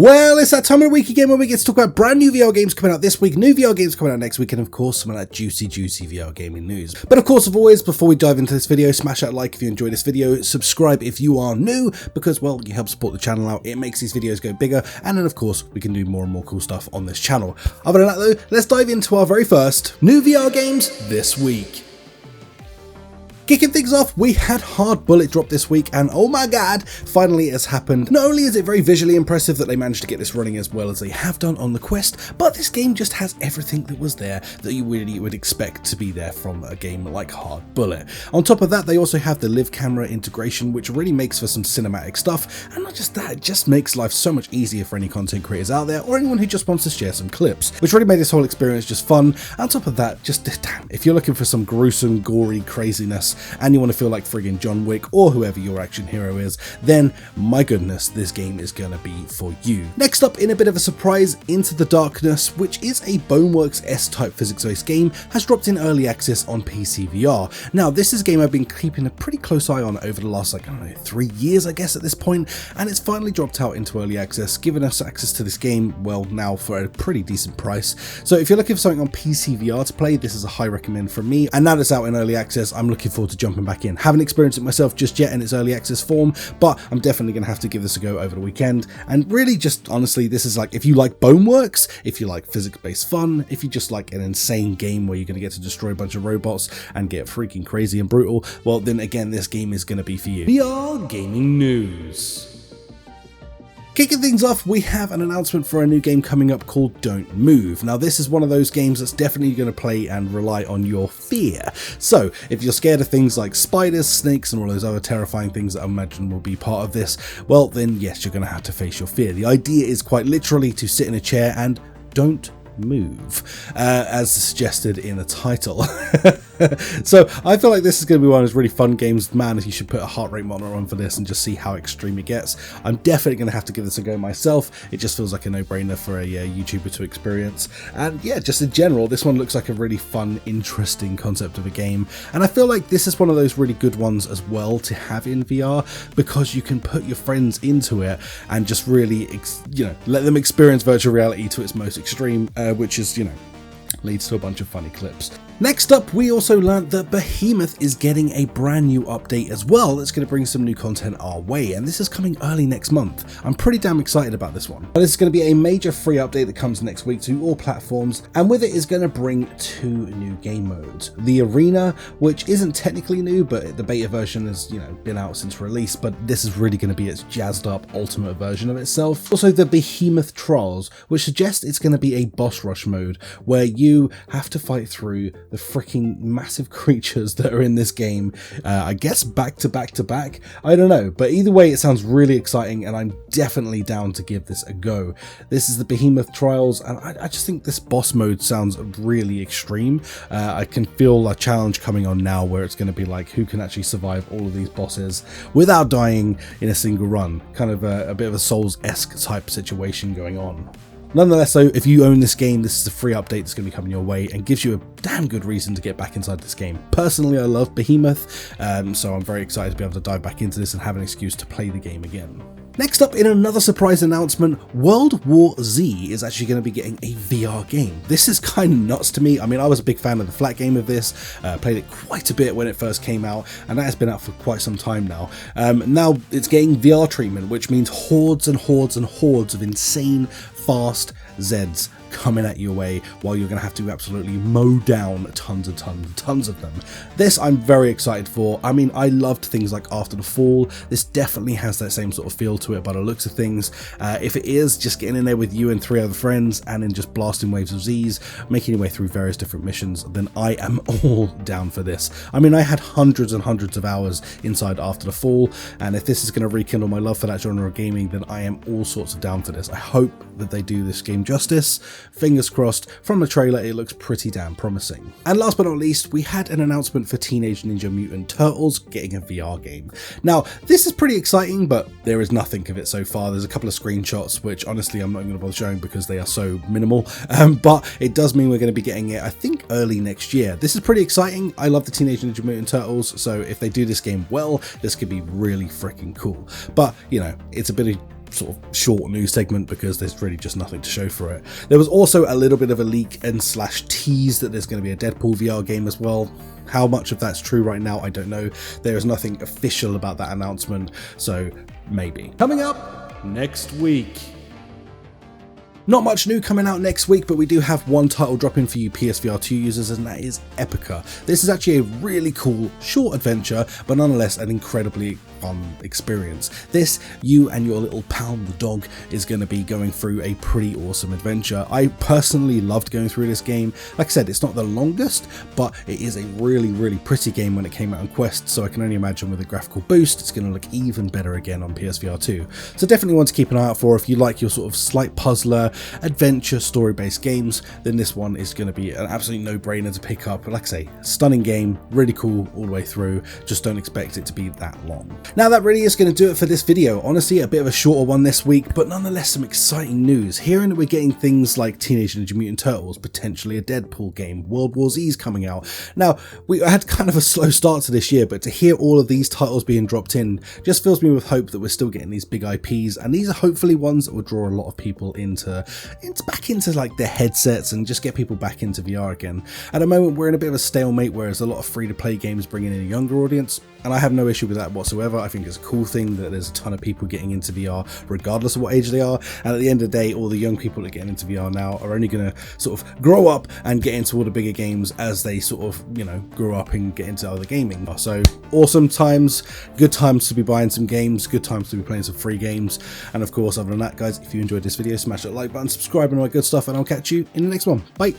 Well, it's that time of the week again when we get to talk about brand new VR games coming out this week, new VR games coming out next week, and of course some of that juicy VR gaming news. But of course, as always, before we dive into this video, smash that like if you enjoyed this video, subscribe if you are new, because, well, you help support the channel out, it makes these videos go bigger, and then of course we can do more and more cool stuff on this channel. Other than that though, let's dive into our very first new VR games this week. Kicking things off, we had Hard Bullet drop this week, and oh my god, finally it has happened. Not only is it very visually impressive that they managed to get this running as well as they have done on the Quest, but this game just has everything that was there that you really would expect to be there from a game like Hard Bullet. On top of that, they also have the live camera integration, which really makes for some cinematic stuff, and not just that, it just makes life so much easier for any content creators out there or anyone who just wants to share some clips, which really made this whole experience just fun. On top of that, just damn, if you're looking for some gruesome, gory craziness, and you want to feel like friggin' John Wick or whoever your action hero is, then my goodness, this game is gonna be for you. Next up, in a bit of a surprise, Into the Darkness, which is a Boneworks S-type physics-based game, has dropped in early access on PCVR. Now, this is a game I've been keeping a pretty close eye on over the last, 3 years, I guess, at this point, and it's finally dropped out into early access, giving us access to this game, well, now for a pretty decent price. So if you're looking for something on PCVR to play, this is a high recommend from me, and now that it's out in early access, I'm looking forward to jumping back in. Haven't experienced it myself just yet in its early access form, but I'm definitely going to have to give this a go over the weekend. And really, just honestly, this is like, if you like Boneworks, if you like physics-based fun, if you just like an insane game where you're going to get to destroy a bunch of robots and get freaking crazy and brutal, well then again, this game is going to be for you. VR gaming news. Kicking things off, we have an announcement for a new game coming up called Don't Move. Now, this is one of those games that's definitely going to play and rely on your fear. So, if you're scared of things like spiders, snakes, and all those other terrifying things that I imagine will be part of this, well, then yes, you're going to have to face your fear. The idea is quite literally to sit in a chair and don't move, as suggested in the title. So I feel like this is going to be one of those really fun games. Man, if you should put a heart rate monitor on for this and just see how extreme it gets. I'm definitely going to have to give this a go myself. It just feels like a no-brainer for a YouTuber to experience. And yeah, just in general, this one looks like a really fun, interesting concept of a game. And I feel like this is one of those really good ones as well to have in VR, because you can put your friends into it and just really, let them experience virtual reality to its most extreme, which is, leads to a bunch of funny clips. Next up, we also learned that Behemoth is getting a brand new update as well that's going to bring some new content our way, and this is coming early next month. I'm pretty damn excited about this one. But it's going to be a major free update that comes next week to all platforms, and with it is going to bring 2 new game modes. The Arena, which isn't technically new, but the beta version has, been out since release, but this is really going to be its jazzed up ultimate version of itself. Also, the Behemoth Trials, which suggests it's going to be a boss rush mode, where you have to fight through the freaking massive creatures that are in this game, I guess back to back, I don't know, but either way it sounds really exciting and I'm definitely down to give this a go. This is the Behemoth Trials, and I just think this boss mode sounds really extreme. I can feel a challenge coming on now where it's going to be like, who can actually survive all of these bosses without dying in a single run, kind of a bit of a Souls-esque type situation going on. Nonetheless though, if you own this game, this is a free update that's going to be coming your way and gives you a damn good reason to get back inside this game. Personally, I love Behemoth, so I'm very excited to be able to dive back into this and have an excuse to play the game again. Next up, in another surprise announcement, World War Z is actually going to be getting a VR game. This is kind of nuts to me. I mean, I was a big fan of the flat game of this, played it quite a bit when it first came out, and that has been out for quite some time now. Now it's getting VR treatment, which means hordes and hordes and hordes of insane, fast Zeds coming at your way, while you're going to have to absolutely mow down tons of them. This I'm very excited for. I mean, I loved things like After the Fall. This definitely has that same sort of feel to it by the looks of things. If it is just getting in there with you and 3 other friends and then just blasting waves of Z's, making your way through various different missions, then I am all down for this. I mean, I had hundreds and hundreds of hours inside After the Fall, and if this is going to rekindle my love for that genre of gaming, then I am all sorts of down for this. I hope that they do this game justice. Fingers crossed. From the trailer, it looks pretty damn promising. And last but not least, we had an announcement for Teenage Ninja Mutant Turtles getting a VR game. Now, this is pretty exciting, but there is nothing of it so far. There's a couple of screenshots, which honestly I'm not going to bother showing because they are so minimal, but it does mean we're going to be getting it, I think, early next year. This is pretty exciting. I love the Teenage Ninja Mutant Turtles, so if they do this game well, this could be really freaking cool. But, it's a bit of sort of short news segment because there's really just nothing to show for it. There was also a little bit of a leak and slash tease that there's going to be a Deadpool VR game as well. How much of that's true right now, I don't know. There is nothing official about that announcement, so maybe. Coming up next week. Not much new coming out next week, but we do have one title dropping for you PSVR 2 users, and that is Epica. This is actually a really cool short adventure, but nonetheless an incredibly fun experience. This, you and your little pal the dog is going to be going through a pretty awesome adventure. I personally loved going through this game. Like I said, it's not the longest, but it is a really pretty game when it came out on Quest, so I can only imagine with a graphical boost it's going to look even better again on PSVR 2. So definitely one to keep an eye out for if you like your sort of slight puzzler, adventure, story-based games, then this one is going to be an absolute no-brainer to pick up. But like I say, stunning game, really cool all the way through, just don't expect it to be that long. Now that really is going to do it for this video. Honestly, a bit of a shorter one this week, but nonetheless some exciting news. Hearing that we're getting things like Teenage Ninja Mutant Turtles, potentially a Deadpool game, World War Z's coming out. Now, we had kind of a slow start to this year, but to hear all of these titles being dropped in just fills me with hope that we're still getting these big IPs, and these are hopefully ones that will draw a lot of people back into like their headsets and just get people back into VR again. At the moment, we're in a bit of a stalemate, whereas a lot of free-to-play games bringing in a younger audience, and I have no issue with that whatsoever. I think it's a cool thing that there's a ton of people getting into VR regardless of what age they are, and at the end of the day, all the young people that are getting into VR now are only going to sort of grow up and get into all the bigger games as they sort of, you know, grow up and get into other gaming. So awesome times, good times to be buying some games, good times to be playing some free games, and of course, other than that, guys, if you enjoyed this video, smash that like button, subscribe and all that good stuff, and I'll catch you in the next one. Bye.